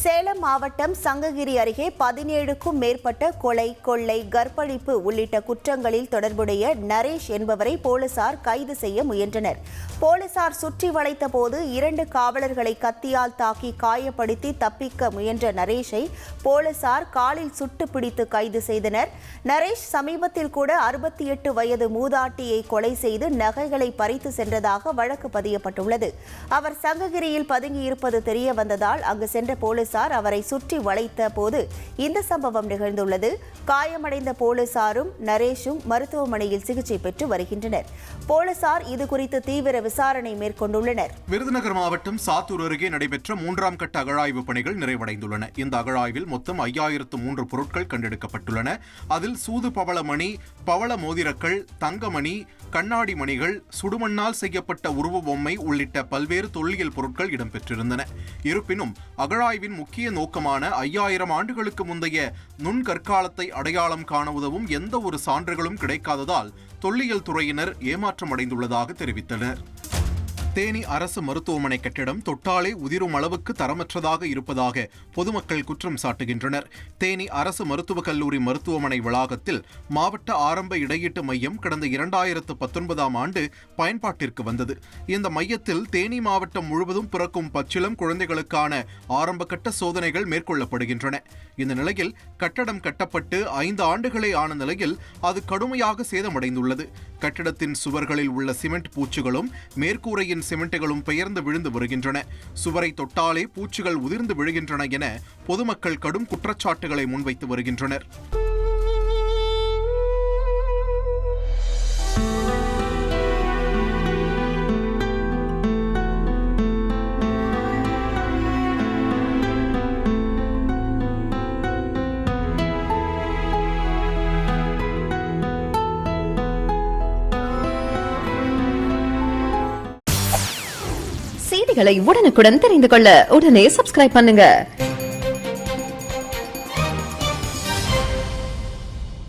சேலம் மாவட்டம் சங்ககிரி அருகே 17க்கும் மேற்பட்ட கொலை, கொள்ளை, கற்பழிப்பு உள்ளிட்ட குற்றங்களில் தொடர்புடைய நரேஷ் என்பவரை போலீசார் கைது செய்ய முயன்றனர். போலீசார் சுற்றி வளைத்த போது 2 காவலர்களை கத்தியால் தாக்கி காயப்படுத்தி தப்பிக்க முயன்ற நரேஷை போலீசார் காலில் சுட்டு பிடித்து கைது செய்தனர். நரேஷ் சமீபத்தில் கூட 68 வயது மூதாட்டியை கொலை செய்து நகைகளை பறித்து சென்றதாக வழக்கு பதியப்பட்டுள்ளது. அவர் சங்ககிரியில் பதுங்கியிருப்பது தெரிய வந்ததால் அங்கு சென்ற போலீசார் அவரை சுற்றி வளைத்த போது இந்த சம்பவம் நிகழ்ந்துள்ளது. காயமடைந்த போலீசாரும் நரேஷும் மருத்துவமனையில் சிகிச்சை பெற்று வருகின்றனர். போலீசார் இதுகுறித்து தீவிர விசாரணை மேற்கொண்டுள்ளனர். விருதுநகர் மாவட்டம் சாத்தூர் அருகே நடைபெற்ற 3ஆம் கட்ட அகழாய்வு பணிகள் நிறைவடைந்துள்ளன. இந்த அகழாய்வில் மொத்தம் 5003 பொருட்கள் கண்டெடுக்கப்பட்டுள்ளன. அதில் சூது பவள மணி, பவள மோதிரக்கள், தங்கமணி, கண்ணாடி மணிகள், சுடுமண்ணால் செய்யப்பட்ட உருவ பொம்மை உள்ளிட்ட பல்வேறு தொல்லியல் பொருட்கள் இடம்பெற்றிருந்தன. இருப்பினும் அகழாய்வின் முக்கிய நோக்கமான 5000 ஆண்டுகளுக்கு முந்தைய நுண்கற்காலத்தை அடையாளம் காண உதவும் எந்த ஒரு சான்றுகளும் கிடைக்காததால் தொல்லியல் துறையினர் ஏமாற்றமடைந்துள்ளதாக தெரிவித்தனர். தேனி அரசு மருத்துவமனை கட்டிடம் தொட்டாலே உதிரும் அளவுக்கு தரமற்றதாக இருப்பதாக பொதுமக்கள் குற்றம் சாட்டுகின்றனர். தேனி அரசு மருத்துவக் கல்லூரி மருத்துவமனை வளாகத்தில் மாவட்ட ஆரம்ப இடையீட்டு மையம் கடந்த 2019ஆம் ஆண்டு பயன்பாட்டிற்கு வந்தது. இந்த மையத்தில் தேனி மாவட்டம் முழுவதும் பிறக்கும் பச்சிளம் குழந்தைகளுக்கான ஆரம்ப கட்ட சோதனைகள் மேற்கொள்ளப்படுகின்றன. இந்த நிலையில் கட்டடம் கட்டப்பட்டு 5 ஆண்டுகளே ஆன நிலையில் அது கடுமையாக சேதமடைந்துள்ளது. கட்டிடத்தின் சுவர்களில் உள்ள சிமெண்ட் பூச்சுகளும் மேற்கூரையின் சிமெண்ட்டுகளும் பெயர்ந்து விழுந்து வருகின்றன. சுவரை தொட்டாலே பூச்சிகள் உதிர்ந்து விழுகின்றன என பொதுமக்கள் கடும் குற்றச்சாட்டுகளை முன்வைத்து வருகின்றனர். செய்திகளை உடனுக்குடன் தெரிந்து கொள்ள உடனே சப்ஸ்கிரைப் பண்ணுங்க.